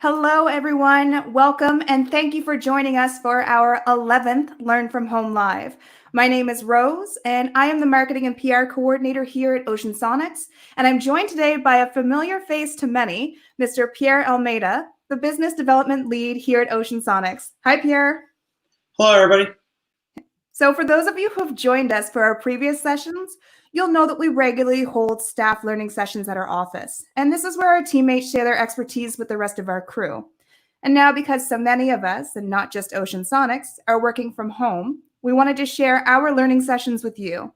Hello, everyone. Welcome, and thank you for joining us for our 11th Learn From Home Live. My name is Rose, and I am the Marketing and PR Coordinator here at Ocean Sonics, and I'm joined today by a familiar face to many, Mr. Pierre Almeida, the Business Development Lead here at Ocean Sonics. Hi, Pierre. Hello, everybody. So for those of you who have joined us for our previous sessions, you'll know that we regularly hold staff learning sessions at our office. And this is where our teammates share their expertise with the rest of our crew. And now, because so many of us, and not just Ocean Sonics, are working from home, we wanted to share our learning sessions with you.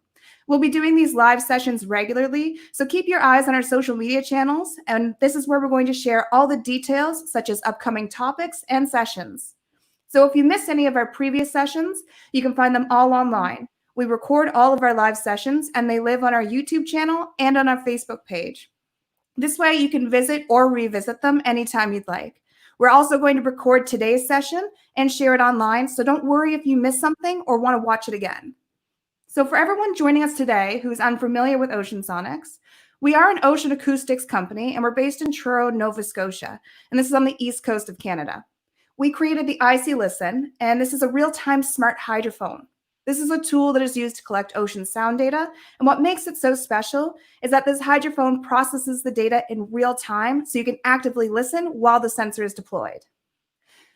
We'll be doing these live sessions regularly, so keep your eyes on our social media channels, and this is where we're going to share all the details, such as upcoming topics and sessions. So if you missed any of our previous sessions, you can find them all online. We record all of our live sessions, and they live on our YouTube channel and on our Facebook page. This way, you can visit or revisit them anytime you'd like. We're also going to record today's session and share it online, so don't worry if you miss something or want to watch it again. So for everyone joining us today who's unfamiliar with Ocean Sonics, we are an ocean acoustics company, and we're based in Truro, Nova Scotia, and this is on the east coast of Canada. We created the Icy Listen, and this is a real-time smart hydrophone. This is a tool that is used to collect ocean sound data, and what makes it so special is that this hydrophone processes the data in real time, so you can actively listen while the sensor is deployed.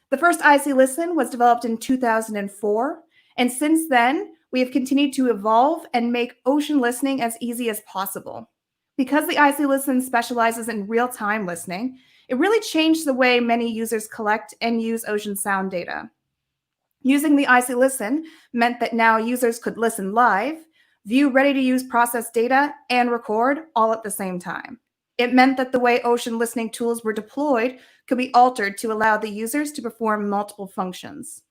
The first Icy Listen was developed in 2004, and since then, we have continued to evolve and make ocean listening as easy as possible. Because the Icy Listen specializes in real-time listening, it really changed the way many users collect and use ocean sound data. Using the Icy Listen meant that now users could listen live, view ready-to-use processed data, and record all at the same time. It meant that the way ocean listening tools were deployed could be altered to allow the users to perform multiple functions.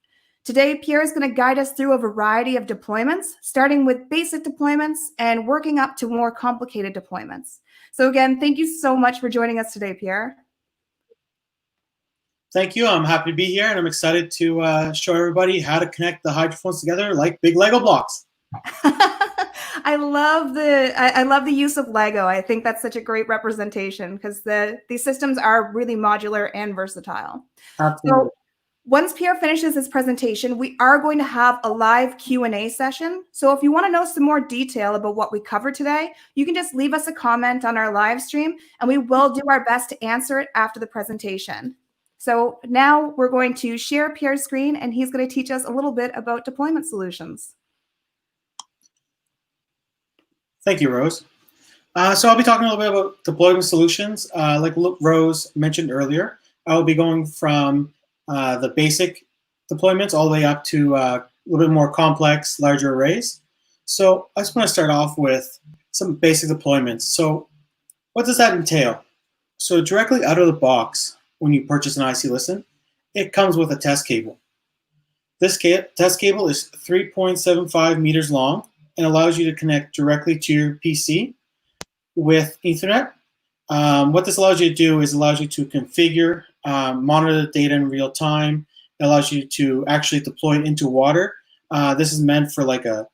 Today, Pierre is going to guide us through a variety of deployments, starting with basic deployments and working up to more complicated deployments. So again, thank you so much for joining us today, Pierre. Thank you. I'm happy to be here, and I'm excited to show everybody how to connect the hydrophones together like big Lego blocks. I love the use of Lego. I think that's such a great representation because these systems are really modular and versatile. Absolutely. So once Pierre finishes his presentation, we are going to have a live Q&A session. So if you want to know some more detail about what we covered today, you can just leave us a comment on our live stream, and we will do our best to answer it after the presentation. So now we're going to share Pierre's screen, and he's going to teach us a little bit about deployment solutions. Thank you, Rose. So I'll be talking a little bit about deployment solutions. Like Rose mentioned earlier, I will be going from the basic deployments all the way up to a little bit more complex, larger arrays. So I just want to start off with some basic deployments. So what does that entail? So directly out of the box, when you purchase an Icy Listen, it comes with a test cable. This test cable is 3.75 meters long and allows you to connect directly to your PC with Ethernet. What this allows you to do is allows you to configure, monitor the data in real time. It allows you to actually deploy it into water. This is meant for like a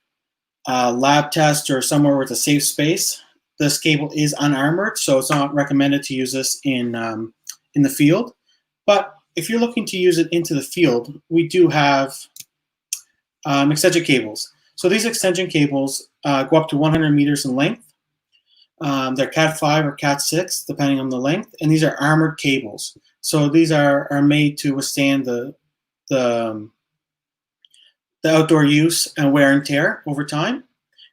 lab test or somewhere where it's a safe space. This cable is unarmored, so it's not recommended to use this in the field. But if you're looking to use it into the field, we do have extension cables. So these extension cables go up to 100 meters in length. They're Cat 5 or Cat 6, depending on the length, and these are armored cables. So these are made to withstand the outdoor use and wear and tear over time.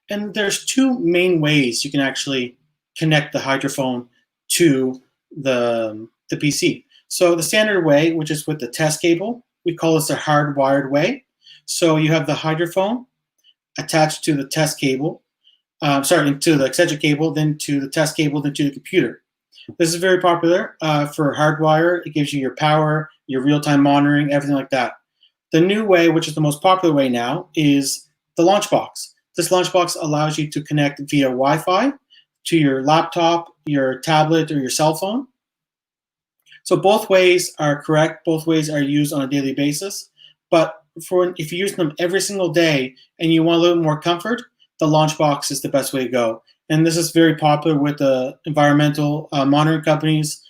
And there's two main ways you can actually connect the hydrophone to the PC. So the standard way, which is with the test cable, we call this a hardwired way. So you have the hydrophone attached to the test cable, to the extension cable, then to the test cable, then to the computer. This is very popular for hardwire. It gives you your power, your real-time monitoring, everything like that. The new way, which is the most popular way now, is the launch box. This launch box allows you to connect via Wi-Fi to your laptop, your tablet, or your cell phone. So both ways are correct. Both ways are used on a daily basis. But if you're using them every single day and you want a little more comfort, the launch box is the best way to go. And this is very popular with the environmental monitoring companies,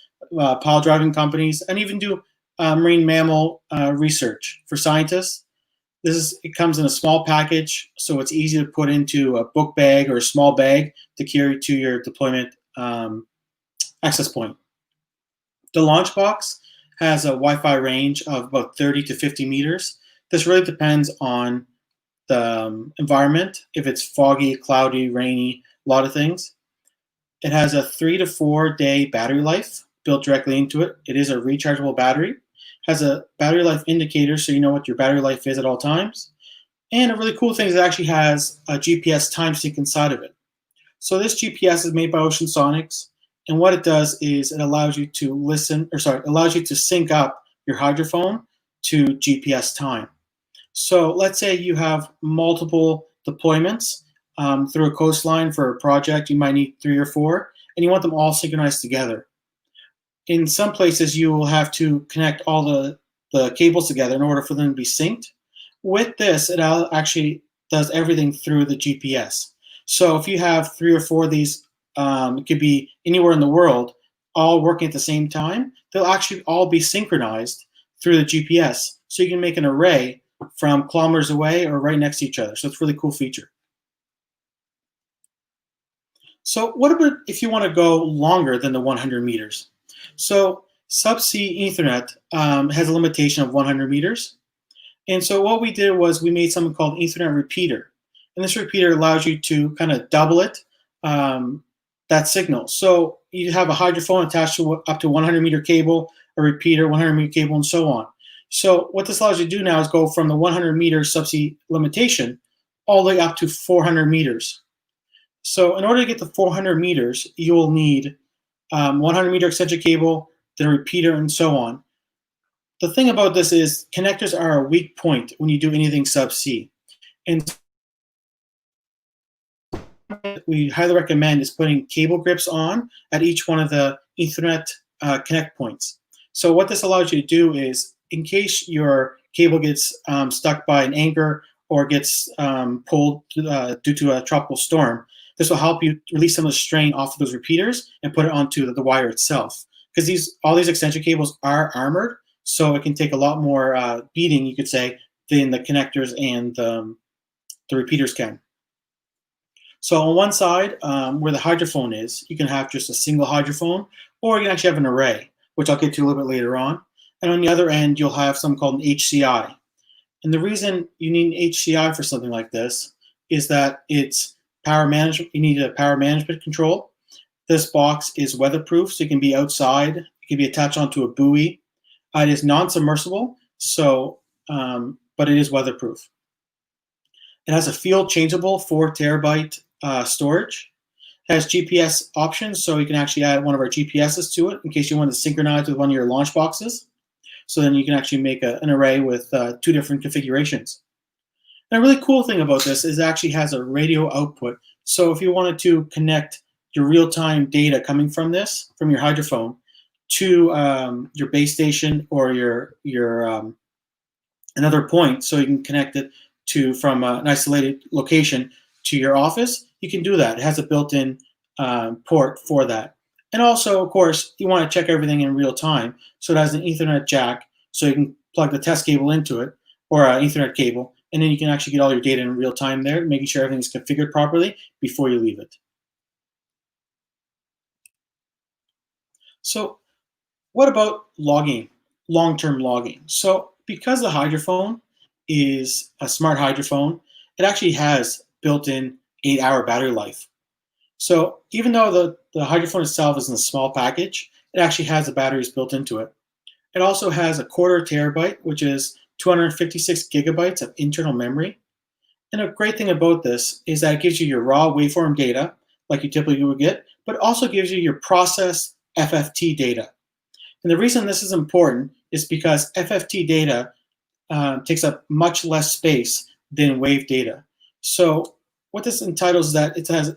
pile driving companies, and even do marine mammal research for scientists. It comes in a small package, so it's easy to put into a book bag or a small bag to carry to your deployment access point. The launch box has a Wi-Fi range of about 30 to 50 meters. This really depends on the environment. If it's foggy, cloudy, rainy, a lot of things. It has a 3 to 4 day battery life built directly into it. It is a rechargeable battery. Has a battery life indicator so you know what your battery life is at all times. And a really cool thing is it actually has a GPS time sync inside of it. So this GPS is made by Ocean Sonics, and what it does is it allows you to sync up your hydrophone to GPS time. So let's say you have multiple deployments through a coastline for a project. You might need 3 or 4, and you want them all synchronized together. In some places, you will have to connect all the cables together in order for them to be synced. With this, it actually does everything through the GPS. So if you have 3 or 4 of these, it could be anywhere in the world, all working at the same time, they'll actually all be synchronized through the GPS. So you can make an array from kilometers away or right next to each other. So it's a really cool feature. So what about if you want to go longer than the 100 meters? So Subsea Ethernet has a limitation of 100 meters. And so what we did was we made something called Ethernet repeater. And this repeater allows you to kind of double it, that signal. So you have a hydrophone attached to up to 100 meter cable, a repeater, 100 meter cable, and so on. So what this allows you to do now is go from the 100 meter subsea limitation all the way up to 400 meters. So in order to get to 400 meters, you will need 100 meter extension cable, the repeater, and so on. The thing about this is connectors are a weak point when you do anything subsea. And we highly recommend is putting cable grips on at each one of the Ethernet connect points. So what this allows you to do is, in case your cable gets stuck by an anchor or gets pulled due to a tropical storm, this will help you release some of the strain off of those repeaters and put it onto the wire itself. Because all these extension cables are armored, so it can take a lot more beating, you could say, than the connectors and the repeaters can. So on one side, where the hydrophone is, you can have just a single hydrophone, or you can actually have an array, which I'll get to a little bit later on. And on the other end, you'll have something called an HCI. And the reason you need an HCI for something like this is that it's power management. You need a power management control. This box is weatherproof, so it can be outside. It can be attached onto a buoy. It is non-submersible, so but it is weatherproof. It has a field changeable 4 terabyte storage. It has GPS options, so you can actually add one of our GPSs to it in case you want to synchronize with one of your launch boxes. So then you can actually make an array with 2 different configurations. And a really cool thing about this is it actually has a radio output. So if you wanted to connect your real-time data coming from this, from your hydrophone, to your base station or your another point, so you can connect it from an isolated location to your office, you can do that. It has a built-in port for that. And also, of course, you want to check everything in real time. So it has an Ethernet jack, so you can plug the test cable into it, or an Ethernet cable, and then you can actually get all your data in real time there, making sure everything is configured properly before you leave it. So what about logging, long-term logging? So because the hydrophone is a smart hydrophone, it actually has built-in 8-hour battery life. So even though the hydrophone itself is in a small package, it actually has the batteries built into it. It also has a 1/4 terabyte, which is 256 gigabytes of internal memory. And a great thing about this is that it gives you your raw waveform data, like you typically would get, but it also gives you your process FFT data. And the reason this is important is because FFT data takes up much less space than wave data. So what this entitles is that it has,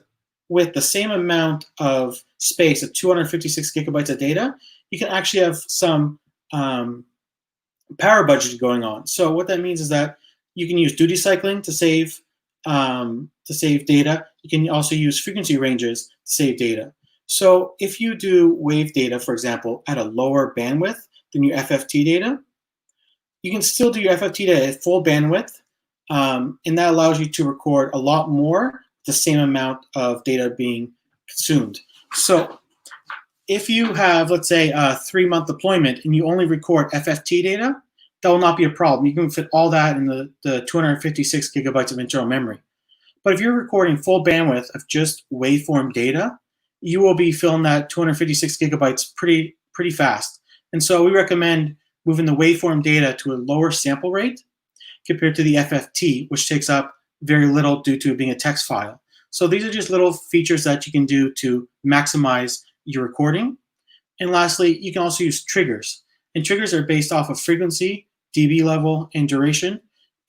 with the same amount of space of 256 gigabytes of data, you can actually have some power budget going on. So what that means is that you can use duty cycling to save data. You can also use frequency ranges to save data. So if you do wave data, for example, at a lower bandwidth than your FFT data, you can still do your FFT data at full bandwidth, and that allows you to record a lot more, the same amount of data being consumed. So if you have, let's say, a 3-month deployment and you only record FFT data, that will not be a problem. You can fit all that in the 256 gigabytes of internal memory. But if you're recording full bandwidth of just waveform data, you will be filling that 256 gigabytes pretty fast. And so we recommend moving the waveform data to a lower sample rate compared to the FFT, which takes up very little due to being a text file. So these are just little features that you can do to maximize your recording. And lastly, you can also use triggers. And triggers are based off of frequency, dB level, and duration.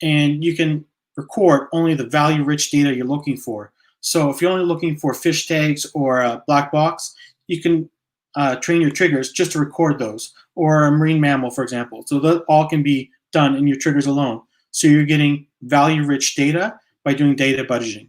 And you can record only the value-rich data you're looking for. So if you're only looking for fish tags or a black box, you can train your triggers just to record those, or a marine mammal, for example. So that all can be done in your triggers alone. So you're getting value-rich data by doing data budgeting.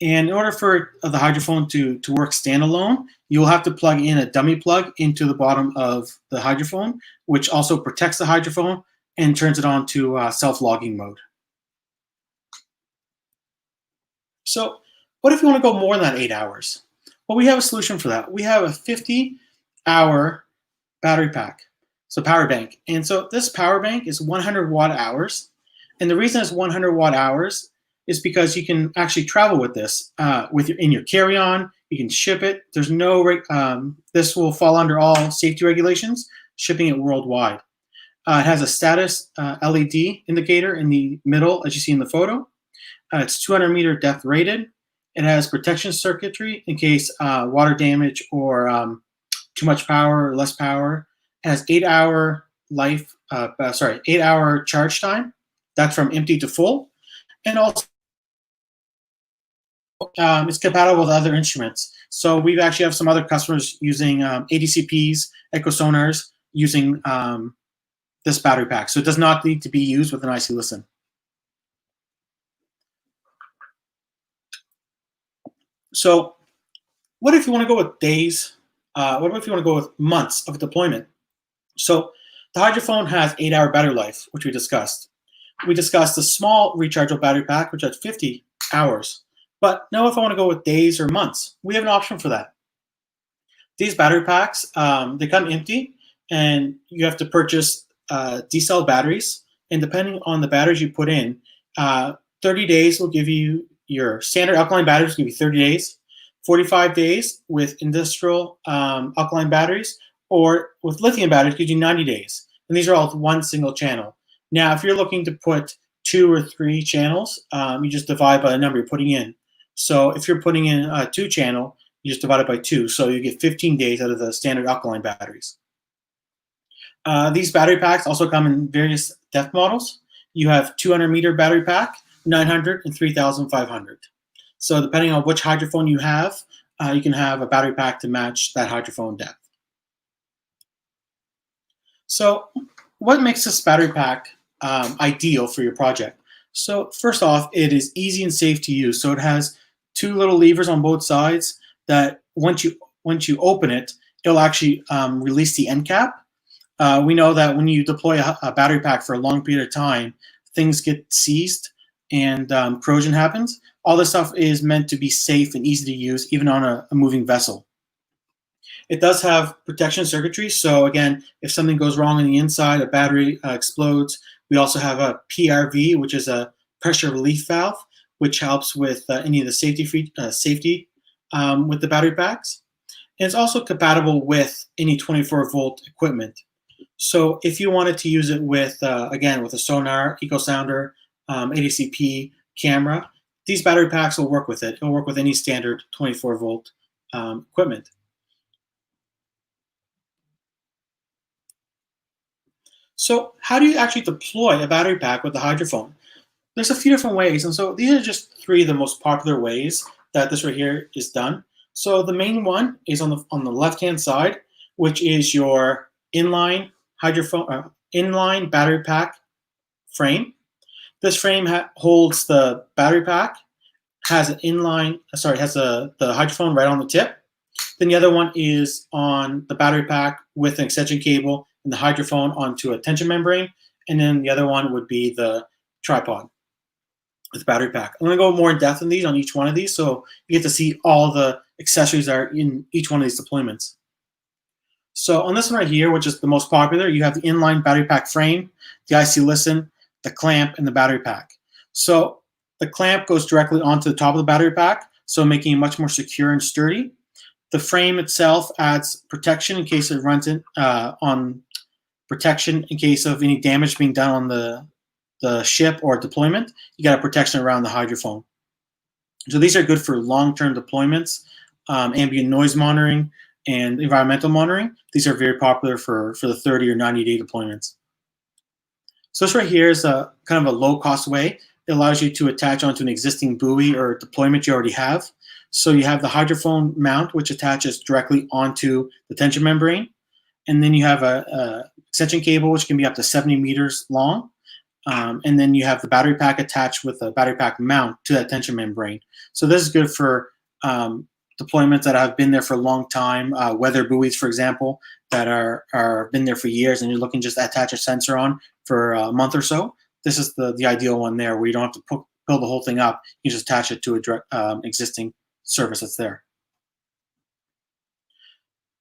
And in order for the hydrophone to work standalone, you'll have to plug in a dummy plug into the bottom of the hydrophone, which also protects the hydrophone and turns it on to self-logging mode. So what if you want to go more than that 8 hours? Well, we have a solution for that. We have a 50-hour battery pack, so power bank. And so this power bank is 100 watt hours. And the reason it's 100 watt hours is because you can actually travel with this in your carry-on. You can ship it. There's no this will fall under all safety regulations, shipping it worldwide. It has a status LED indicator in the middle, as you see in the photo. It's 200-meter depth rated. It has protection circuitry in case water damage or too much power or less power. It has 8-hour 8-hour charge time. That's from empty to full. And also, it's compatible with other instruments. So we actually have some other customers using ADCPs, echosonars, using this battery pack. So it does not need to be used with an IC Listen. So what if you want to go with days? What if you want to go with months of deployment? So the hydrophone has 8-hour battery life, which we discussed. We discussed the small rechargeable battery pack, which has 50 hours. But now if I want to go with days or months, we have an option for that. These battery packs, they come empty, and you have to purchase D-cell batteries. And depending on the batteries you put in, 30 days will give you your standard alkaline batteries, will give you 30 days, 45 days with industrial alkaline batteries, or with lithium batteries gives you 90 days. And these are all one single channel. Now, if you're looking to put 2 or 3 channels, you just divide by the number you're putting in. So if you're putting in a 2-channel, you just divide it by 2. So you get 15 days out of the standard alkaline batteries. These battery packs also come in various depth models. You have 200-meter battery pack, 900, and 3,500. So depending on which hydrophone you have, you can have a battery pack to match that hydrophone depth. So what makes this battery pack ideal for your project? So first off, it is easy and safe to use. So it has 2 little levers on both sides that once you open it, it'll actually release the end cap. We know that when you deploy a battery pack for a long period of time, things get seized and corrosion happens. All this stuff is meant to be safe and easy to use, even on a moving vessel. It does have protection circuitry. So again, if something goes wrong on the inside, a battery explodes. We also have a PRV, which is a pressure relief valve, which helps with any of the safety with the battery packs. And it's also compatible with any 24-volt equipment. So if you wanted to use it with, again, with a sonar, eco sounder, ADCP camera, these battery packs will work with it. It'll work with any standard 24-volt equipment. So how do you actually deploy a battery pack with the hydrophone? There's a few different ways, and so these are just 3 of the most popular ways that this right here is done. So the main one is on the left-hand side, which is your inline inline battery pack frame. This frame holds the battery pack, has an the hydrophone right on the tip, Then the other one is on the battery pack with an extension cable and the hydrophone onto a tension membrane. And then the other one would be the tripod with the battery pack. I'm going to go more in depth in these on each one of these, so you get to see all the accessories that are in each one of these deployments. So on this one right here, which is the most popular, you have the inline battery pack frame, the IC listen, the clamp, and the battery pack. So the clamp goes directly onto the top of the battery pack, so making it much more secure and sturdy. The frame itself adds protection in case it runs in protection in case of any damage being done on the ship or deployment. You got a protection around the hydrophone. So these are good for long-term deployments, ambient noise monitoring, and environmental monitoring. These are very popular for the 30 or 90-day deployments. So this right here is a kind of a low-cost way. It allows you to attach onto an existing buoy or deployment you already have. So you have the hydrophone mount, which attaches directly onto the tension membrane. And then you have a extension cable, which can be up to 70 meters long. And then you have the battery pack attached with a battery pack mount to that tension membrane. So this is good for deployments that have been there for a long time, weather buoys, for example, that are been there for years, and you're looking just to attach a sensor on for a month or so. This is the ideal one there, where you don't have to build the whole thing up. You just attach it to a direct, existing service that's there.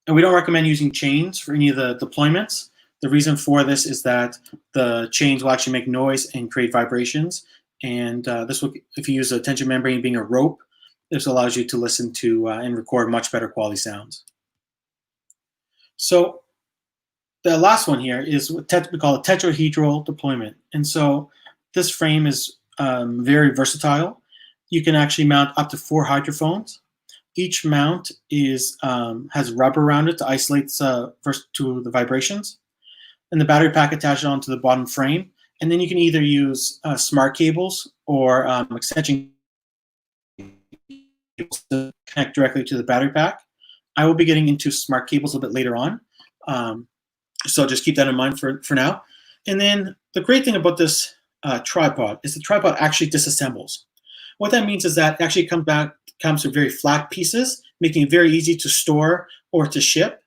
And we don't recommend using chains for any of the deployments. The reason for this is that the chains will actually make noise and create vibrations. And this will, if you use a tension membrane being a rope, this allows you to listen to and record much better quality sounds. So the last one here is what we call a tetrahedral deployment. And so this frame is very versatile. You can actually mount up to 4 hydrophones. Each mount is has rubber around it to isolate to the vibrations. And the battery pack attaches onto the bottom frame. And then you can either use smart cables or extension to connect directly to the battery pack. I will be getting into smart cables a little bit later on. So just keep that in mind for now. And then the great thing about this tripod is the tripod actually disassembles. What that means is that it actually comes with very flat pieces, making it very easy to store or to ship.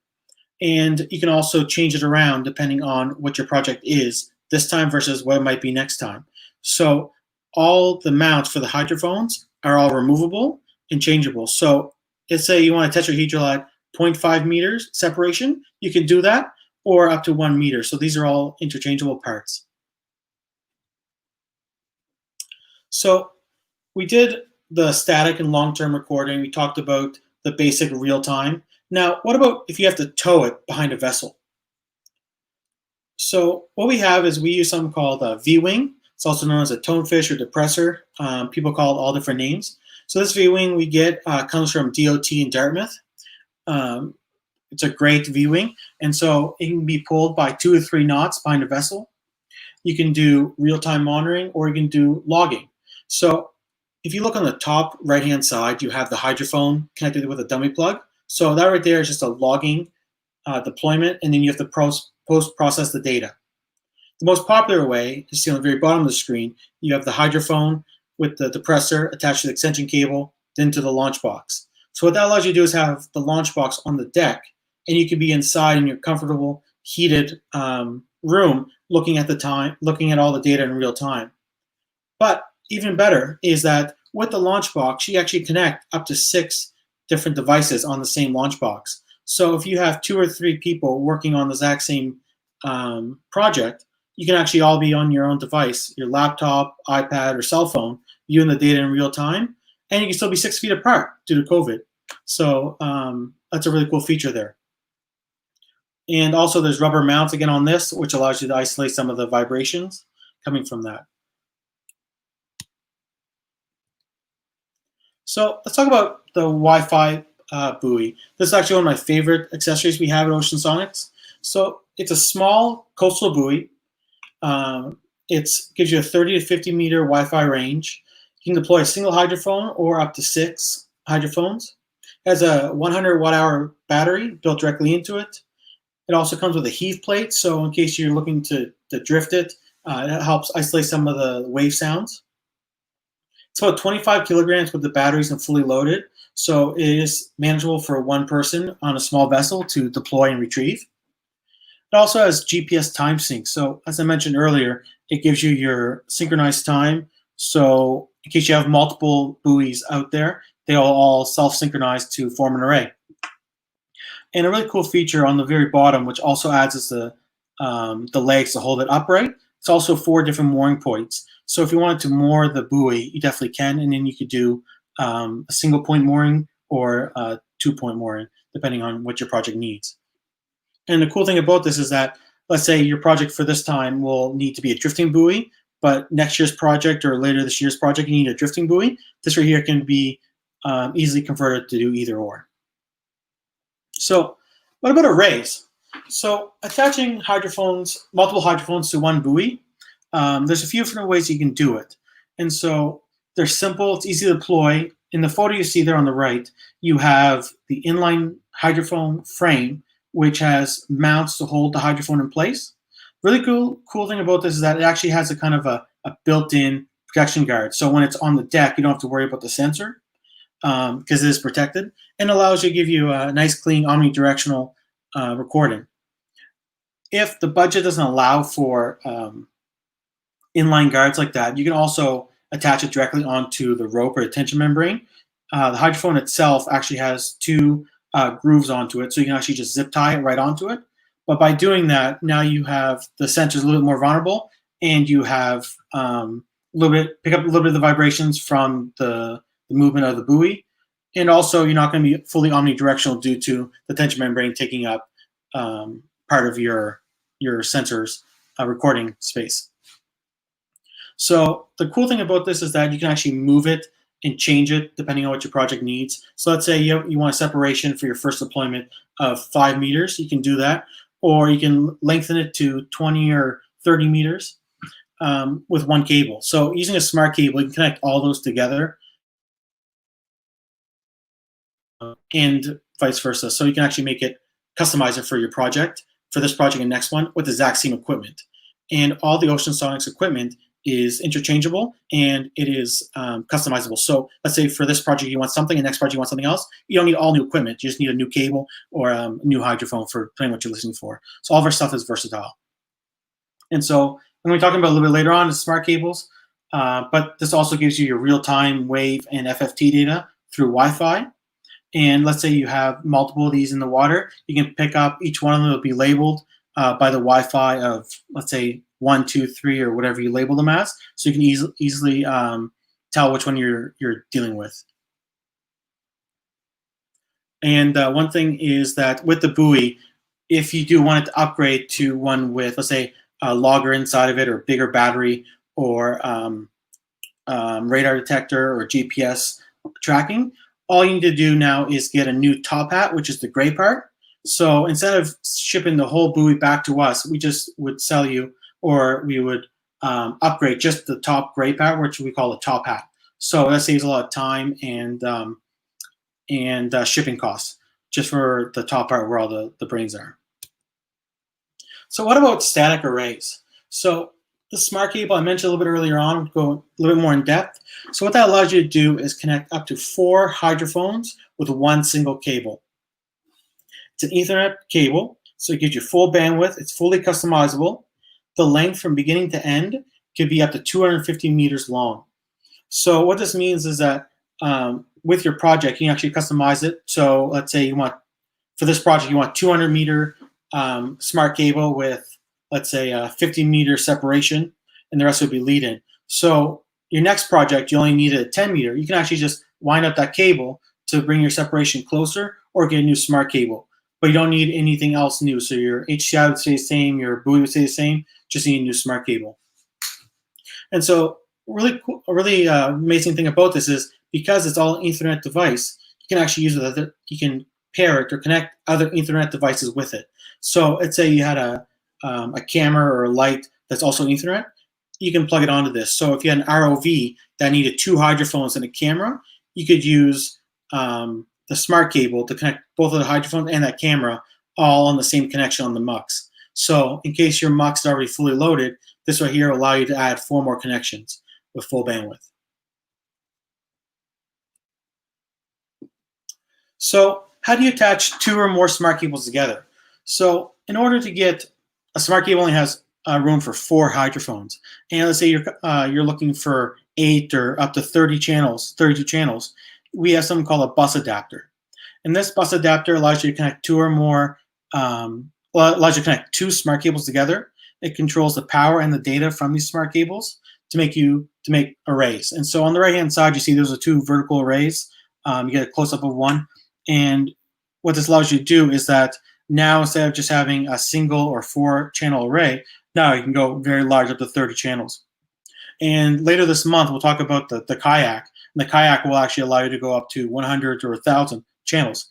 And you can also change it around depending on what your project is this time versus what it might be next time. So all the mounts for the hydrophones are all removable and changeable. So let's say you want a tetrahedral at 0.5 meters separation, you can do that, or up to 1 meter. So these are all interchangeable parts. So we did the static and long-term recording. We talked about the basic real-time. Now, what about if you have to tow it behind a vessel? So what we have is we use something called VWing. It's also known as a Towfish or depressor. People call it all different names. So this VWing we get comes from DOT in Dartmouth. It's a great VWing, and so it can be pulled by 2 or 3 knots behind a vessel. You can do real-time monitoring, or you can do logging. So if you look on the top right-hand side, you have the hydrophone connected with a dummy plug. So that right there is just a logging deployment, and then you have to post-process the data. The most popular way is on the very bottom of the screen. You have the hydrophone with the depressor attached to the extension cable, then to the launch box. So what that allows you to do is have the launch box on the deck, and you can be inside in your comfortable, heated room, looking at all the data in real time. But even better is that with the launch box, you actually connect up to 6 different devices on the same launch box. So if you have 2 or 3 people working on the exact same project, you can actually all be on your own device, your laptop, iPad, or cell phone, viewing the data in real time, and you can still be 6 feet apart due to COVID. So that's a really cool feature there. And also there's rubber mounts again on this, which allows you to isolate some of the vibrations coming from that. So let's talk about the Wi-Fi buoy. This is actually one of my favorite accessories we have at Ocean Sonics. So it's a small coastal buoy. It gives you a 30 to 50 meter Wi-Fi range. You can deploy a single hydrophone or up to 6 hydrophones. It has a 100 watt-hour battery built directly into it. It also comes with a heave plate, so in case you're looking to drift it, it helps isolate some of the wave sounds. It's about 25 kilograms with the batteries and fully loaded. So it is manageable for one person on a small vessel to deploy and retrieve. It also has GPS time sync. So as I mentioned earlier, it gives you your synchronized time. So in case you have multiple buoys out there, they all self-synchronize to form an array. And a really cool feature on the very bottom, which also adds is the legs to hold it upright. It's also 4 different mooring points. So if you wanted to moor the buoy, you definitely can, and then you could do a single point mooring or a 2-point mooring, depending on what your project needs. And the cool thing about this is that, let's say your project for this time will need to be a drifting buoy, but next year's project or later this year's project, you need a drifting buoy. This right here can be easily converted to do either or. So what about arrays? So attaching hydrophones, multiple hydrophones to one buoy, there's a few different ways you can do it. And so they're simple, it's easy to deploy. In the photo you see there on the right, you have the inline hydrophone frame, which has mounts to hold the hydrophone in place. Really cool thing about this is that it actually has a kind of a built-in protection guard. So when it's on the deck, you don't have to worry about the sensor because it is protected, and allows you to give you a nice, clean, omnidirectional recording. If the budget doesn't allow for inline guards like that, you can also attach it directly onto the rope or the tension membrane. The hydrophone itself actually has 2 grooves onto it, so you can actually just zip tie it right onto it. But by doing that, now you have the sensors a little bit more vulnerable, and you have pick up a little bit of the vibrations from the movement of the buoy, and also you're not going to be fully omnidirectional due to the tension membrane taking up part of your sensor's recording space. So the cool thing about this is that you can actually move it and change it depending on what your project needs. So let's say you want a separation for your first deployment of 5 meters, you can do that, or you can lengthen it to 20 or 30 meters with one cable. So using a smart cable, you can connect all those together and vice versa. So you can actually make it, customize it for your project, for this project and next one, with the exact same equipment. And all the Ocean Sonics equipment is interchangeable and it is customizable. So let's say for this project you want something, and next project you want something else. You don't need all new equipment. You just need a new cable or a new hydrophone for playing what you're listening for. So all of our stuff is versatile. And so I'm going to be talking about a little bit later on is smart cables, but this also gives you your real-time wave and FFT data through Wi-Fi. And let's say you have multiple of these in the water, you can pick up, each one of them will be labeled by the Wi-Fi of, let's say, 1, 2, 3, or whatever you label them as, so you can easily tell which one you're dealing with. And one thing is that with the buoy, if you do want it to upgrade to one with, let's say, a logger inside of it, or bigger battery, or radar detector, or GPS tracking, all you need to do now is get a new top hat, which is the gray part. So instead of shipping the whole buoy back to us, we just would sell you, or we would upgrade just the top gray part, which we call a top hat. So that saves a lot of time and shipping costs just for the top part where all the brains are. So what about static arrays? So the smart cable I mentioned a little bit earlier on, go a little bit more in depth. So what that allows you to do is connect up to 4 hydrophones with one single cable. It's an Ethernet cable, so it gives you full bandwidth. It's fully customizable. The length from beginning to end could be up to 250 meters long. So what this means is that with your project, you can actually customize it. So let's say you want, for this project, you want 200 meter smart cable with, let's say, a 50 meter separation, and the rest would be lead-in. So your next project, you only need a 10 meter. You can actually just wind up that cable to bring your separation closer, or get a new smart cable. But you don't need anything else new. So your HCI would stay the same, your buoy would stay the same, just need a new smart cable. And so really cool, a really amazing thing about this is because it's all an Ethernet device, you can actually use it, you can pair it or connect other Ethernet devices with it. So let's say you had a camera or a light that's also Ethernet, you can plug it onto this. So if you had an ROV that needed 2 hydrophones and a camera, you could use the smart cable to connect both of the hydrophone and that camera all on the same connection on the MUX. So in case your MUX is already fully loaded, this right here will allow you to add 4 more connections with full bandwidth. So how do you attach 2 or more smart cables together? So in order to get a smart cable, only has room for 4 hydrophones, and let's say you're looking for 8 or up to 30 channels, 32 channels. We have something called a bus adapter, and this bus adapter allows you to connect 2 or more. Allows you to connect 2 smart cables together. It controls the power and the data from these smart cables to make arrays. And so on the right hand side, you see those are 2 vertical arrays. You get a close up of one. And what this allows you to do is that now instead of just having a single or 4 channel array, now you can go very large, up to 30 channels. And later this month, we'll talk about the kayak. And the kayak will actually allow you to go up to 100 or 1,000 channels.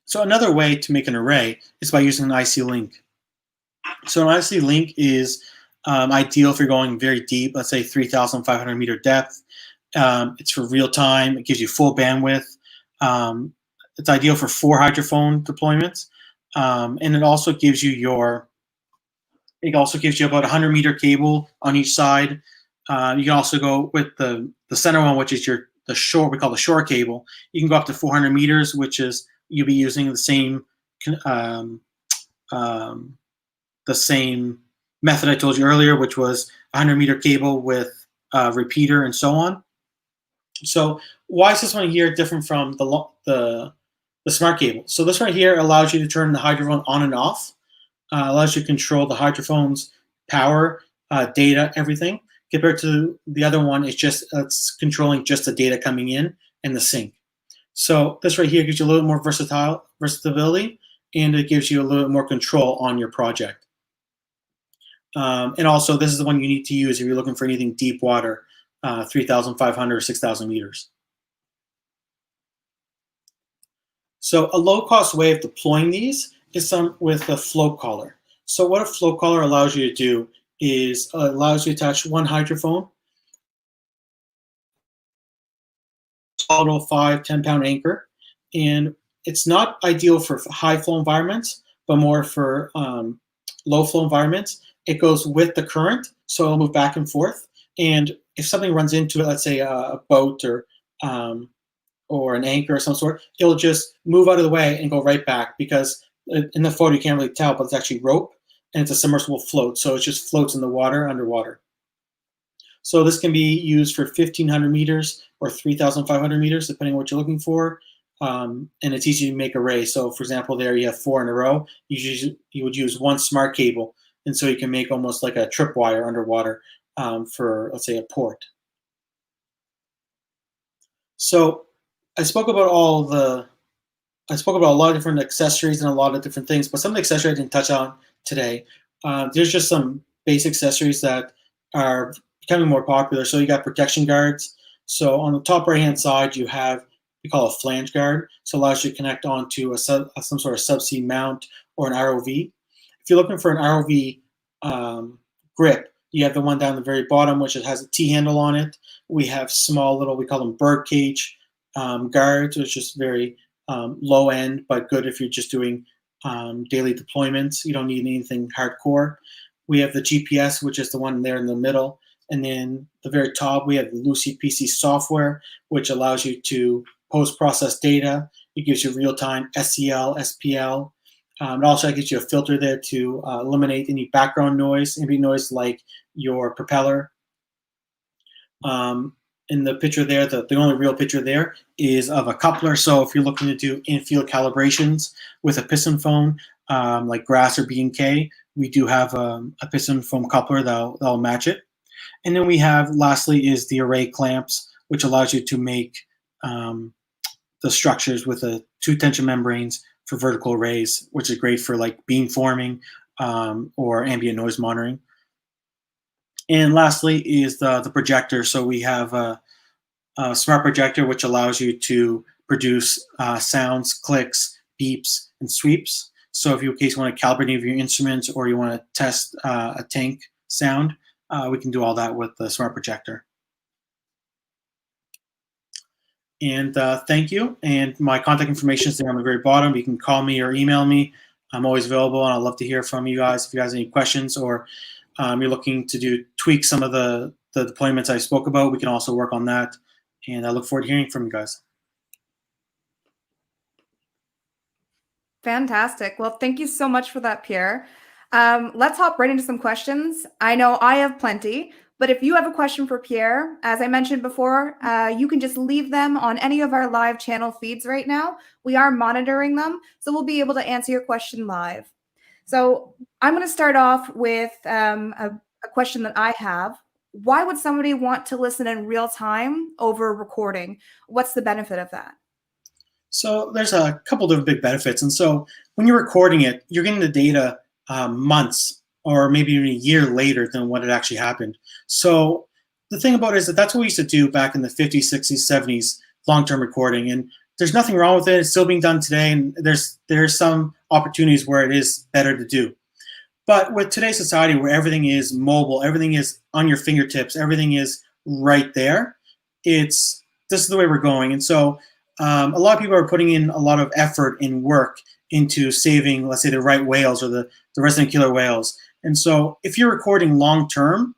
So another way to make an array is by using an Icy Link. So an Icy Link is ideal if you're going very deep, let's say 3,500 meter depth. It's for real time. It gives you full bandwidth. It's ideal for 4 hydrophone deployments, and it also gives you about 100 meter cable on each side. You can also go with the center one, which is the shore. We call the shore cable. You can go up to 400 meters, which is you'll be using the same method I told you earlier, which was 100 meter cable with a repeater and so on. So why is this one here different from the smart cable? So this right here allows you to turn the hydrophone on and off. Allows you to control the hydrophone's power, data, everything. Compared to the other one, it's controlling just the data coming in and the sync. So this right here gives you a little more versatility, and it gives you a little bit more control on your project. And also, this is the one you need to use if you're looking for anything deep water, 3,500 or 6,000 meters. So a low-cost way of deploying these is with a float collar. So what a float collar allows you to do is allows you to attach 1 hydrophone, little 5-10 pound anchor, and it's not ideal for high flow environments, but more for low flow environments. It goes with the current, so it'll move back and forth. And if something runs into it, let's say a boat or an anchor of some sort, it'll just move out of the way and go right back, because in the photo you can't really tell, but it's actually rope and it's a submersible float, so it just floats in the water underwater. So this can be used for 1,500 meters or 3,500 meters, depending on what you're looking for. And it's easy to make arrays. So for example, there you have 4 in a row. You would use 1 smart cable, and so you can make almost like a tripwire underwater for, let's say, a port. So I spoke about a lot of different accessories and a lot of different things, but some of the accessories I didn't touch on today. There's just some basic accessories that are becoming more popular. So you got protection guards. So on the top right-hand side, you have, we call a flange guard. So it allows you to connect onto some sort of subsea mount or an ROV. If you're looking for an ROV grip, you have the one down the very bottom, which has a T-handle on it. We have small little, we call them bird cage guards, which is very low end, but good if you're just doing daily deployments. You don't need anything hardcore. We have the GPS, which is the one there in the middle. And then the very top, we have the Lucy PC software, which allows you to post-process data. It gives you real-time SCL, SPL. It also gives you a filter there to eliminate any background noise, ambient noise like your propeller. In the picture there, the only real picture there is of a coupler. So if you're looking to do in-field calibrations with a piston phone, like Grass or B&K, we do have a piston foam coupler that'll match it. And then we have, lastly, is the array clamps, which allows you to make the structures with 2 tension membranes for vertical arrays, which is great for like beam forming or ambient noise monitoring. And lastly is the projector. So we have a smart projector, which allows you to produce sounds, clicks, beeps, and sweeps. So if you in case you want to calibrate any of your instruments or you want to test a tank sound, we can do all that with the smart projector. And thank you. And my contact information is there on the very bottom. You can call me or email me. I'm always available, and I'd love to hear from you guys if you guys have any questions, or you're looking to tweak some of the deployments I spoke about. We can also work on that. And I look forward to hearing from you guys. Fantastic. Well, thank you so much for that, Pierre. Let's hop right into some questions. I know I have plenty, but if you have a question for Pierre, as I mentioned before, you can just leave them on any of our live channel feeds right now. We are monitoring them, so we'll be able to answer your question live. So I'm going to start off with a question that I have. Why would somebody want to listen in real time over recording? What's the benefit of that? So there's a couple of big benefits. And so when you're recording it, you're getting the data months or maybe even a year later than what it actually happened. So the thing about it is that that's what we used to do back in the 50s, 60s, 70s, long-term recording. And there's nothing wrong with it. It's still being done today. And there's some opportunities where it is better to do. But with today's society where everything is mobile, everything is on your fingertips, everything is right there, this is the way we're going. And so a lot of people are putting in a lot of effort and work into saving, let's say, the right whales or the resident killer whales. And so if you're recording long term,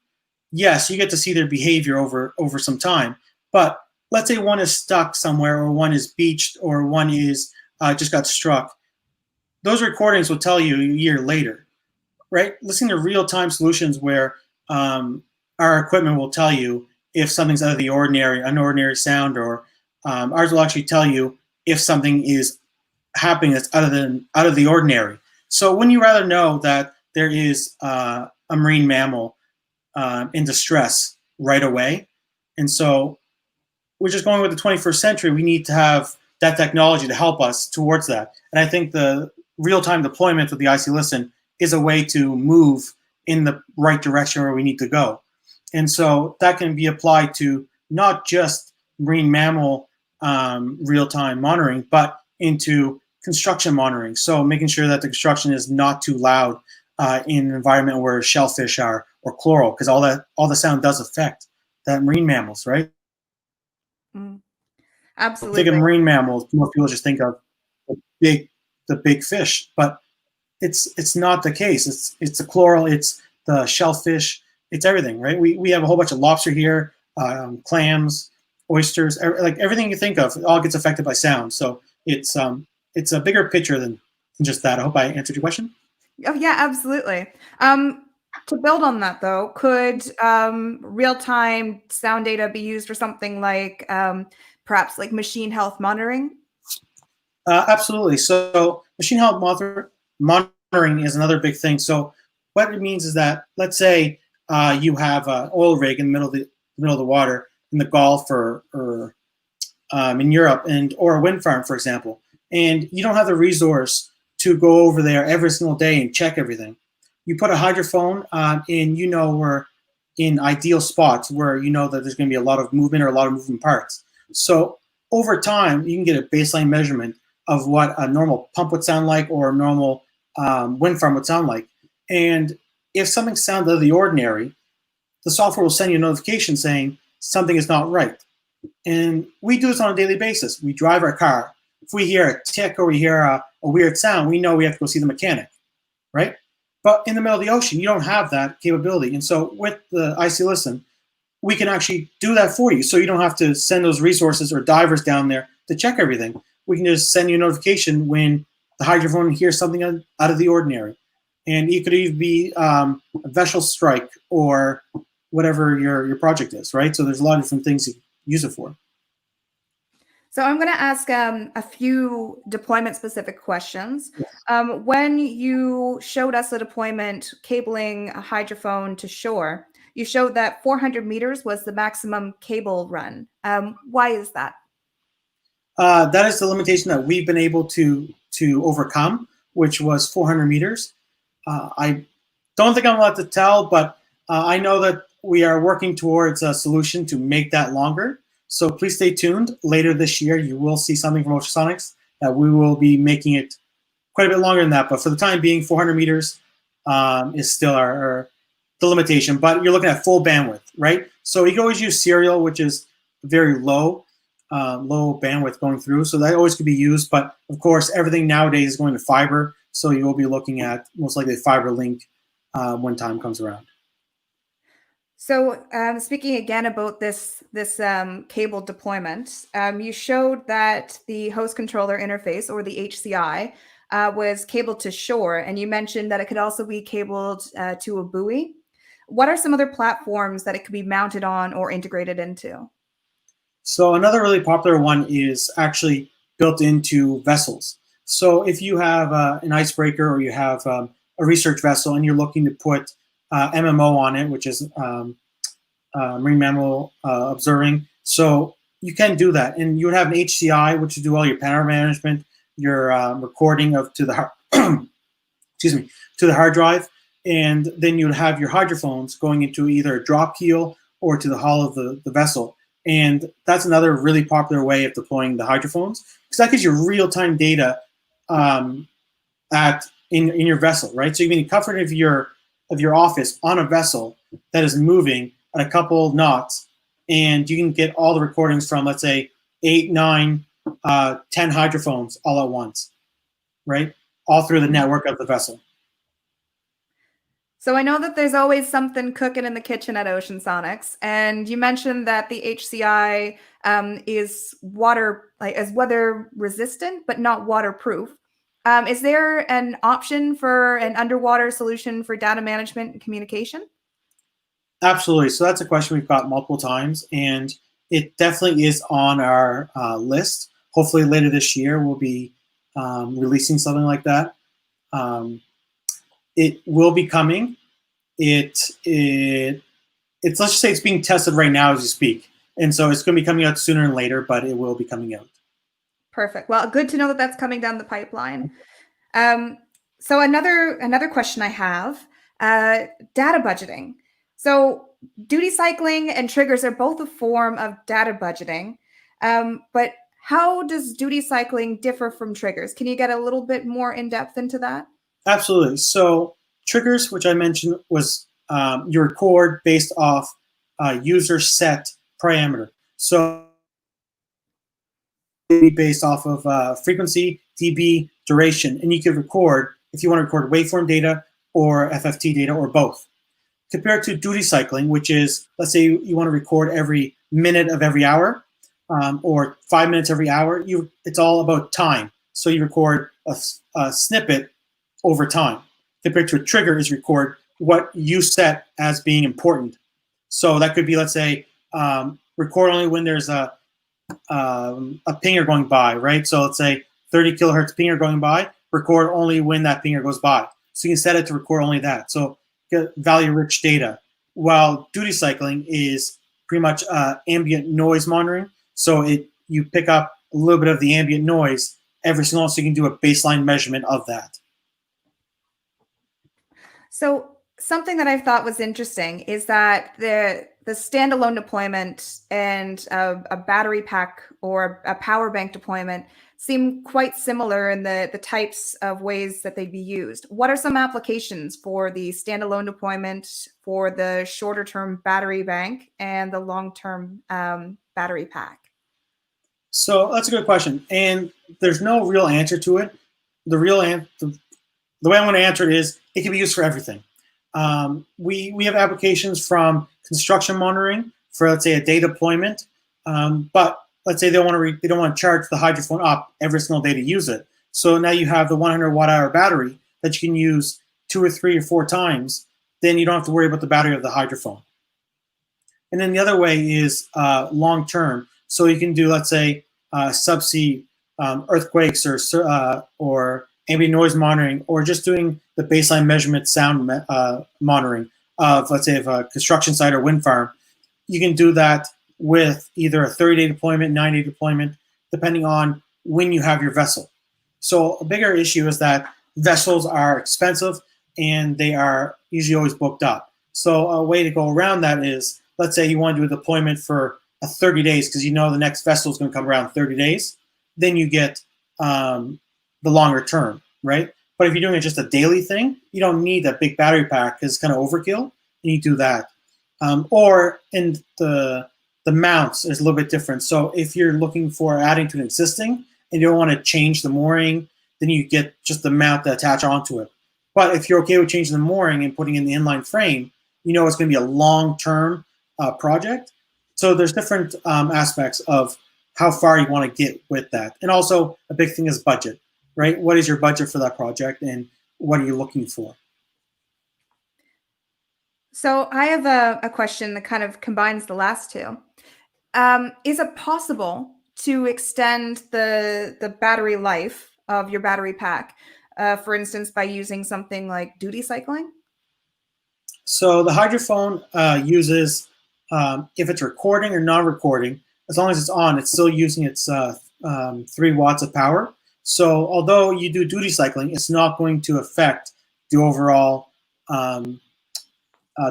yes, you get to see their behavior over some time. But let's say one is stuck somewhere, or one is beached, or one is just got struck. Those recordings will tell you a year later, right? Listening to real-time solutions where our equipment will tell you if something's out of the ordinary, an ordinary sound, or ours will actually tell you if something is happening that's out of the ordinary. So wouldn't you rather know that there is a marine mammal in distress right away? And so we're just going with the 21st century. We need to have that technology to help us towards that. And I think the real-time deployment with the Icy Listen is a way to move in the right direction where we need to go. And so that can be applied to not just marine mammal real-time monitoring, but into construction monitoring. So making sure that the construction is not too loud in an environment where shellfish are, or coral, because all the sound does affect that marine mammals, right? Absolutely. Think of marine mammals, most people just think of the big fish, but it's not the case. It's the coral, it's the shellfish, it's everything, right? We have a whole bunch of lobster here, clams, oysters, like everything you think of, it all gets affected by sound. So it's a bigger picture than just that. I hope I answered your question. Oh yeah, absolutely. To build on that though, could real-time sound data be used for something like perhaps like machine health monitoring? Absolutely. So machine health monitoring is another big thing. So what it means is that, let's say you have an oil rig in the middle of the water in the Gulf or in Europe, or a wind farm, for example, and you don't have the resource to go over there every single day and check everything. You put a hydrophone in, we're in ideal spots where you know that there's going to be a lot of movement or a lot of moving parts. So over time, you can get a baseline measurement of what a normal pump would sound like, or a normal wind farm would sound like. And if something sounds out of the ordinary, the software will send you a notification saying something is not right. And we do this on a daily basis. We drive our car. If we hear a tick or we hear a weird sound, we know we have to go see the mechanic, right? But in the middle of the ocean, you don't have that capability. And so with the Icy Listen, we can actually do that for you. So you don't have to send those resources or divers down there to check everything. We can just send you a notification when the hydrophone hears something out of the ordinary. And it could even be a vessel strike or whatever your project is, right? So there's a lot of different things you use it for. So I'm going to ask a few deployment-specific questions. When you showed us a deployment cabling a hydrophone to shore, you showed that 400 meters was the maximum cable run. Why is that? That is the limitation that we've been able to overcome, which was 400 meters. I don't think I'm allowed to tell, but I know that we are working towards a solution to make that longer. So please stay tuned. Later this year, you will see something from Ultrasonics that we will be making it quite a bit longer than that. But for the time being, 400 meters is still the limitation. But you're looking at full bandwidth, right? So you can always use serial, which is very low bandwidth going through. So that always could be used. But of course, everything nowadays is going to fiber. So you will be looking at most likely fiber link when time comes around. So speaking again about this cable deployment, you showed that the host controller interface, or the HCI, was cabled to shore, and you mentioned that it could also be cabled to a buoy. What are some other platforms that it could be mounted on or integrated into? So another really popular one is actually built into vessels. So if you have an icebreaker, or you have a research vessel and you're looking to put MMO on it, which is marine mammal observing, so you can do that. And you would have an HCI, which would do all your power management, your recording of to the excuse me, to the hard drive, and then you'd have your hydrophones going into either a drop keel or to the hull of the vessel. And that's another really popular way of deploying the hydrophones, because that gives you real-time data in your vessel, right? So you can be in the comfort of your office on a vessel that is moving at a couple knots, and you can get all the recordings from, let's say, 8, 9, 10 hydrophones all at once, right? All through the network of the vessel. So I know that there's always something cooking in the kitchen at Ocean Sonics, and you mentioned that the HCI is weather resistant but not waterproof. Is there an option for an underwater solution for data management and communication? Absolutely. So that's a question we've got multiple times, and it definitely is on our list. Hopefully later this year we'll be releasing something like that. It will be coming. It's let's just say it's being tested right now as you speak, and so it's going to be coming out sooner than later, but it will be coming out. Perfect. Well, good to know that that's coming down the pipeline. So another question I have, data budgeting. So duty cycling and triggers are both a form of data budgeting, but how does duty cycling differ from triggers? Can you get a little bit more in depth into that? Absolutely. So triggers, which I mentioned, was you record based off user set parameter. So based off of frequency, dB, duration, and you could record if you want to record waveform data or FFT data or both. Compared to duty cycling, which is, let's say you want to record every minute of every hour, or 5 minutes every hour, it's all about time. So you record a snippet over time. Compared to a trigger is record what you set as being important. So that could be, let's say, record only when there's a pinger going by, right? So let's say 30 kilohertz pinger going by, record only when that pinger goes by. So you can set it to record only that. So get value-rich data. While duty cycling is pretty much ambient noise monitoring. So you pick up a little bit of the ambient noise every single, so you can do a baseline measurement of that. So something that I thought was interesting is that the standalone deployment and a battery pack or a power bank deployment seem quite similar in the types of ways that they'd be used. What are some applications for the standalone deployment, for the shorter term battery bank, and the long-term battery pack? So that's a good question, and there's no real answer to it. The way I want to answer it is it can be used for everything. We have applications from construction monitoring for, let's say, a day deployment, but let's say they don't want to charge the hydrophone up every single day to use it. So now you have the 100 watt-hour battery that you can use 2 or 3 or 4 times. Then you don't have to worry about the battery of the hydrophone. And then the other way is long term. So you can do, let's say, subsea earthquakes or ambient noise monitoring, or just doing the baseline measurement sound monitoring of, let's say, of a construction site or wind farm. You can do that with either a 30-day deployment, 90-day deployment, depending on when you have your vessel. So a bigger issue is that vessels are expensive and they are usually always booked up. So a way to go around that is, let's say you want to do a deployment for 30 days because you know the next vessel is going to come around 30 days. Then you get the longer term, right? But if you're doing it just a daily thing, you don't need that big battery pack because it's kind of overkill, and you do that. Or in the mounts is a little bit different. So if you're looking for adding to an existing and you don't want to change the mooring, then you get just the mount to attach onto it. But if you're okay with changing the mooring and putting in the inline frame, you know it's going to be a long-term project. So there's different aspects of how far you want to get with that. And also a big thing is budget, right? What is your budget for that project and what are you looking for? So I have a question that kind of combines the last two. Is it possible to extend the battery life of your battery pack, for instance, by using something like duty cycling? So the hydrophone uses, if it's recording or non-recording, as long as it's on, it's still using its 3 watts of power. So although you do duty cycling, it's not going to affect the overall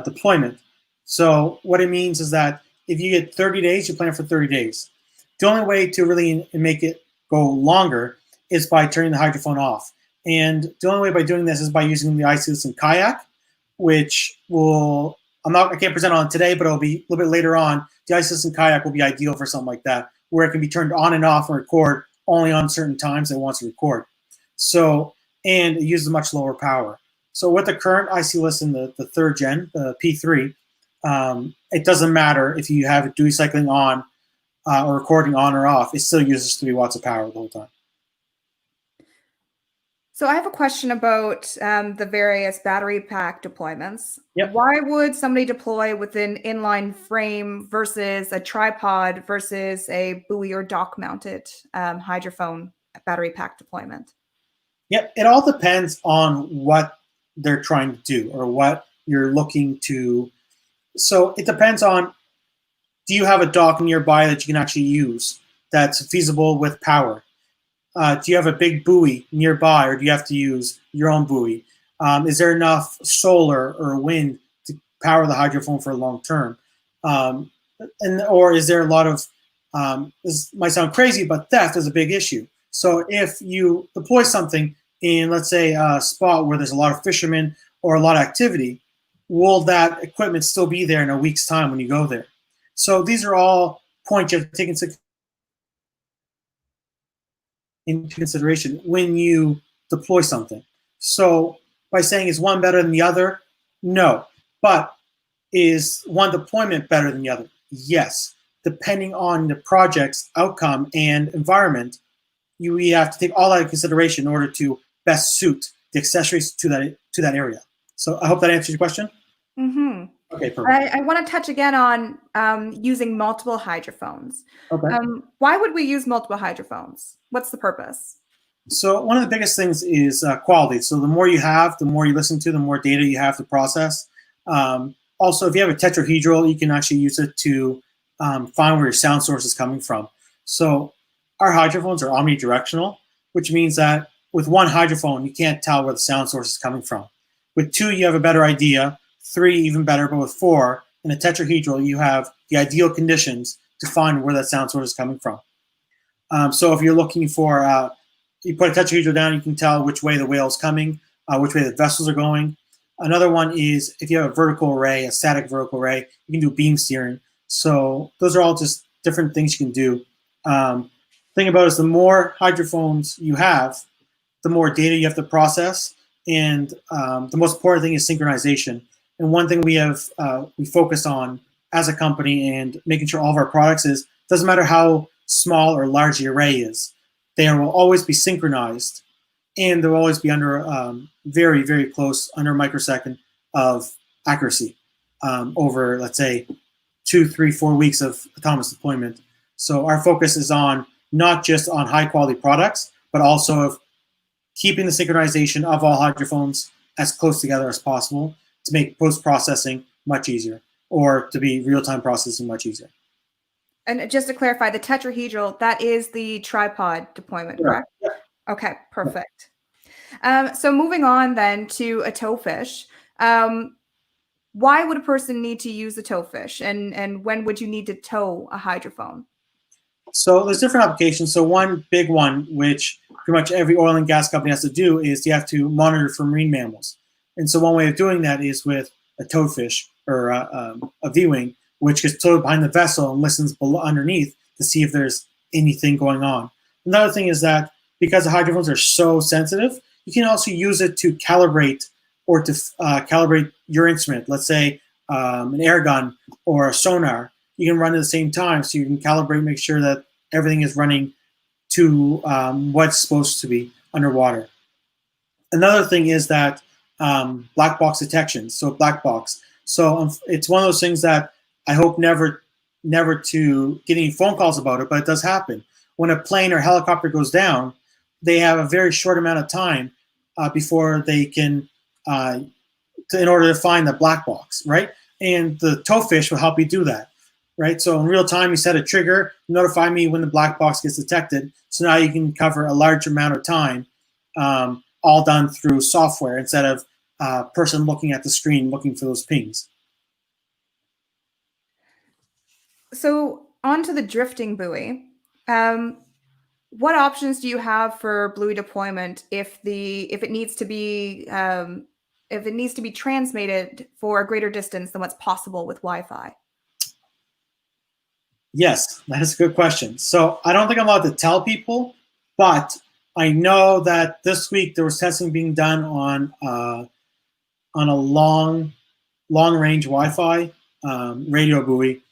deployment. So what it means is that if you get 30 days, you plan for 30 days. The only way to really make it go longer is by turning the hydrophone off. And the only way by doing this is by using the Icy Link kayak, which will, I can't present on today, but it'll be a little bit later on. The Icy Link kayak will be ideal for something like that, where it can be turned on and off and record only on certain times it wants to record. So, and it uses much lower power. So with the current Icy Link in the 3rd gen, the P3, it doesn't matter if you have it duty cycling on or recording on or off, it still uses 3 watts of power the whole time. So I have a question about the various battery pack deployments. Yep. Why would somebody deploy with an inline frame versus a tripod versus a buoy or dock mounted hydrophone battery pack deployment? Yep, it all depends on what they're trying to do or what you're looking to. So it depends on, do you have a dock nearby that you can actually use that's feasible with power? Do you have a big buoy nearby, or do you have to use your own buoy? Is there enough solar or wind to power the hydrophone for long term? Or is there a lot of, this might sound crazy, but theft is a big issue. So if you deploy something in, let's say, a spot where there's a lot of fishermen or a lot of activity, will that equipment still be there in a week's time when you go there? So these are all points you have to take into consideration when you deploy something. So by saying is one better than the other? No. But is one deployment better than the other? Yes. Depending on the project's outcome and environment, we have to take all that into consideration in order to best suit the accessories to that area. So I hope that answers your question. Mm-hmm. Okay, perfect. I want to touch again on using multiple hydrophones. Okay. Why would we use multiple hydrophones? What's the purpose? So one of the biggest things is quality. So the more you have, the more you listen to, the more data you have to process. Also, if you have a tetrahedral, you can actually use it to find where your sound source is coming from. So our hydrophones are omnidirectional, which means that with one hydrophone, you can't tell where the sound source is coming from. With 2, you have a better idea. 3, even better. But with 4, in a tetrahedral, you have the ideal conditions to find where that sound source is coming from. So if you're looking for, you put a tetrahedral down, you can tell which way the whale's coming, which way the vessels are going. Another one is if you have a vertical array, a static vertical array, you can do beam steering. So those are all just different things you can do. Thing about it is the more hydrophones you have, the more data you have to process, and the most important thing is synchronization. And one thing we focused on as a company and making sure all of our products is, doesn't matter how small or large the array is, they will always be synchronized, and they'll always be under very, very close, under a microsecond of accuracy over, let's say, 2, 3, 4 weeks of autonomous deployment. So our focus is on not just on high quality products, but also of keeping the synchronization of all hydrophones as close together as possible to make post-processing much easier, or to be real-time processing much easier. And just to clarify, the tetrahedral, that is the tripod deployment, correct? Yeah. Okay, perfect. So moving on then to a Towfish. Why would a person need to use a Towfish, and when would you need to tow a hydrophone? So there's different applications. So one big one, which pretty much every oil and gas company has to do, is you have to monitor for marine mammals. And so one way of doing that is with a Towfish or a VWing, which gets towed behind the vessel and listens below, underneath to see if there's anything going on. Another thing is that because the hydrophones are so sensitive, you can also use it to calibrate or to calibrate your instrument. Let's say an air gun or a sonar, you can run at the same time, so you can calibrate, make sure that everything is running to what's supposed to be underwater. Another thing is that black box detection. So black box. So it's one of those things that I hope never to get any phone calls about it, but it does happen. When a plane or helicopter goes down, they have a very short amount of time before they can, in order to find the black box, right? And the Towfish will help you do that, right? So in real time, you set a trigger, notify me when the black box gets detected. So now you can cover a large amount of time, all done through software instead of a person looking at the screen looking for those pings. So on to the drifting buoy. What options do you have for buoy deployment if it needs to be transmitted for a greater distance than what's possible with Wi-Fi? Yes, that is a good question. So I don't think I'm allowed to tell people, but I know that this week there was testing being done on a long range Wi-Fi radio buoy,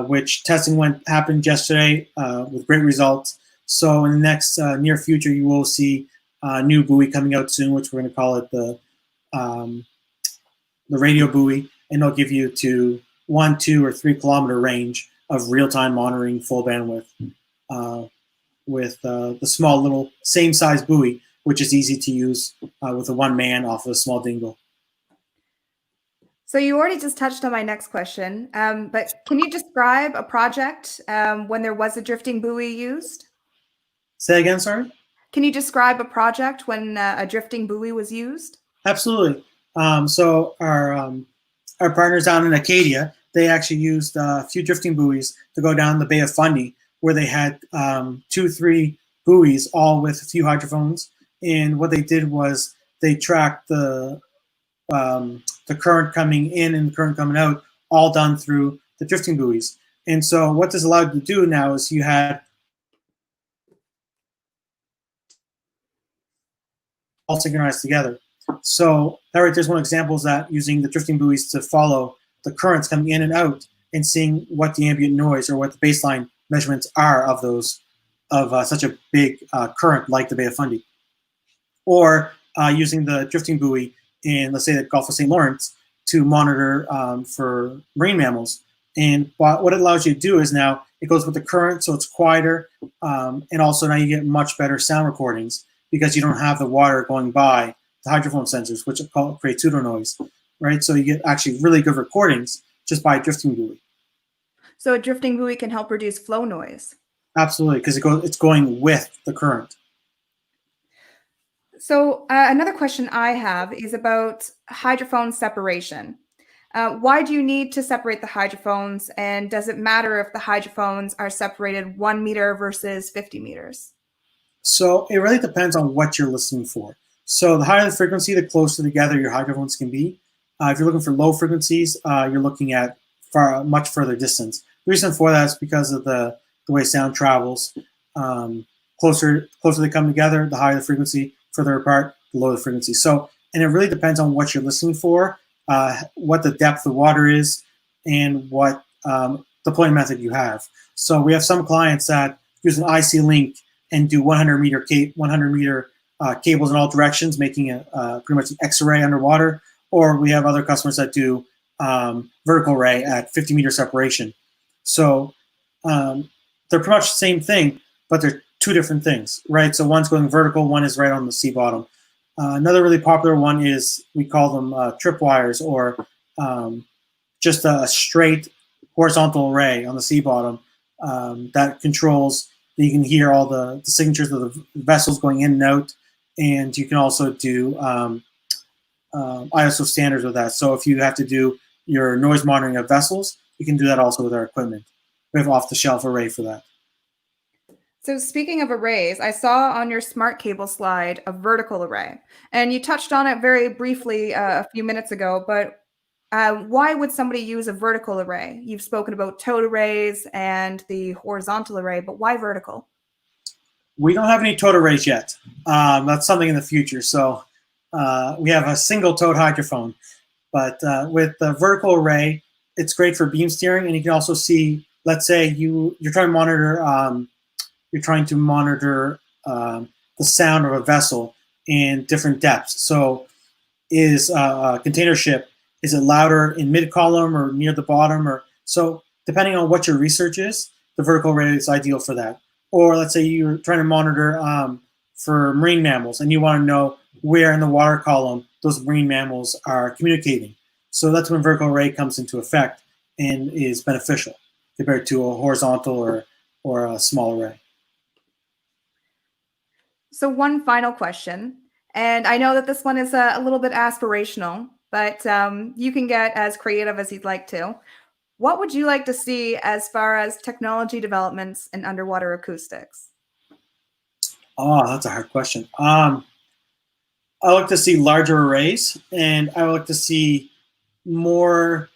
which testing happened yesterday with great results. So in the next near future, you will see a new buoy coming out soon, which we're going to call it the radio buoy, and it'll give you to 1, 2, or 3 kilometer range of real-time monitoring, full bandwidth, with the small little same size buoy, which is easy to use with a one man off of a small dingle. So you already just touched on my next question, but can you describe a project when there was a drifting buoy used? Say again, sorry? Can you describe a project when a drifting buoy was used? Absolutely. So our partners down in Acadia, they actually used a few drifting buoys to go down the Bay of Fundy, where they had 2, 3 buoys, all with a few hydrophones. And what they did was they tracked the current coming in and the current coming out, all done through the drifting buoys. And so what this allowed you to do now is you had all synchronized together. So that right there's one example is that using the drifting buoys to follow the currents coming in and out and seeing what the ambient noise or what the baseline measurements are of those, of such a big current like the Bay of Fundy. Or using the drifting buoy in, let's say, the Gulf of St. Lawrence to monitor for marine mammals. And what it allows you to do is now it goes with the current, so it's quieter, and also now you get much better sound recordings because you don't have the water going by the hydrophone sensors, which create pseudo noise, right? So you get actually really good recordings just by a drifting buoy. So a drifting buoy can help reduce flow noise. Absolutely, because it's going with the current. So another question I have is about hydrophone separation. Why do you need to separate the hydrophones, and does it matter if the hydrophones are separated 1 meter versus 50 meters? So it really depends on what you're listening for. So the higher the frequency, the closer together your hydrophones can be. If you're looking for low frequencies, you're looking at much further distance. The reason for that is because of the way sound travels. Closer they come together, the higher the frequency. Further apart, the lower the frequency. So, and it really depends on what you're listening for, what the depth of water is, and what deployment method you have. So we have some clients that use an Icy Link and do 100 meter cables in all directions, making a pretty much an X-ray underwater. Or we have other customers that do vertical array at 50 meter separation. So they're pretty much the same thing, but they're two different things, right? So one's going vertical, one is right on the sea bottom. Another really popular one is, we call them tripwires, or just a straight horizontal array on the sea bottom that controls, you can hear all the signatures of the vessels going in and out, and you can also do ISO standards with that. So if you have to do your noise monitoring of vessels, you can do that also with our equipment. We have off-the-shelf array for that. So speaking of arrays, I saw on your smart cable slide a vertical array, and you touched on it very briefly a few minutes ago, but why would somebody use a vertical array? You've spoken about towed arrays and the horizontal array, but why vertical? We don't have any towed arrays yet. That's something in the future. So we have a single towed hydrophone. But with the vertical array, it's great for beam steering, and you can also see, let's say you're trying to monitor the sound of a vessel in different depths. So is a container ship, is it louder in mid column or near the bottom? Or so depending on what your research is, the vertical array is ideal for that. Or let's say you're trying to monitor for marine mammals and you want to know where in the water column those marine mammals are communicating. So that's when vertical array comes into effect and is beneficial compared to a horizontal or a small array. So one final question, and I know that this one is a little bit aspirational, but you can get as creative as you'd like to. What would you like to see as far as technology developments in underwater acoustics? Oh, that's a hard question. I like to see larger arrays, and I like to see more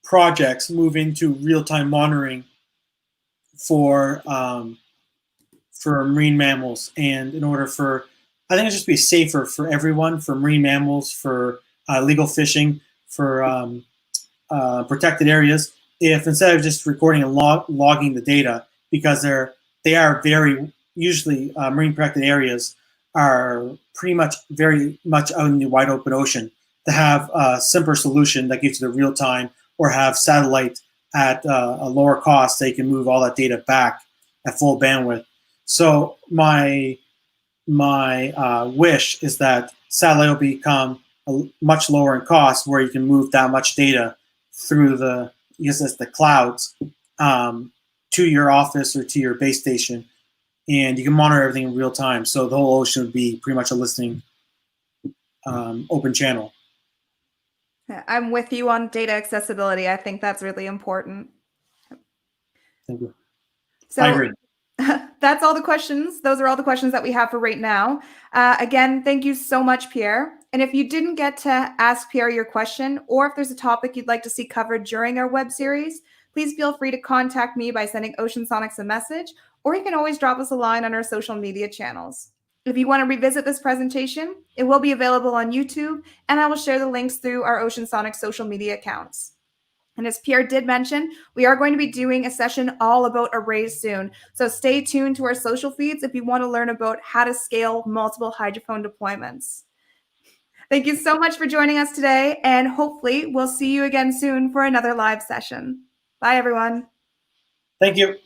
projects move into real-time monitoring for marine mammals, and in order for, I think it just be safer for everyone, for marine mammals, for legal fishing, for protected areas. If instead of just recording and logging the data, because they are very usually marine protected areas are pretty much very much out in the wide open ocean, to have a simpler solution that gives you the real time, or have satellite at a lower cost, they can move all that data back at full bandwidth. So my wish is that satellite will become much lower in cost, where you can move that much data through the clouds to your office or to your base station, and you can monitor everything in real time. So the whole ocean would be pretty much a listening open channel. I'm with you on data accessibility. I think that's really important. Thank you. So I agree. That's all the questions. Those are all the questions that we have for right now. Again, thank you so much, Pierre. And if you didn't get to ask Pierre your question, or if there's a topic you'd like to see covered during our web series, please feel free to contact me by sending Ocean Sonics a message, or you can always drop us a line on our social media channels. If you want to revisit this presentation, it will be available on YouTube, and I will share the links through our Ocean Sonics social media accounts. And as Pierre did mention, we are going to be doing a session all about arrays soon. So stay tuned to our social feeds if you want to learn about how to scale multiple hydrophone deployments. Thank you so much for joining us today, and hopefully we'll see you again soon for another live session. Bye, everyone. Thank you.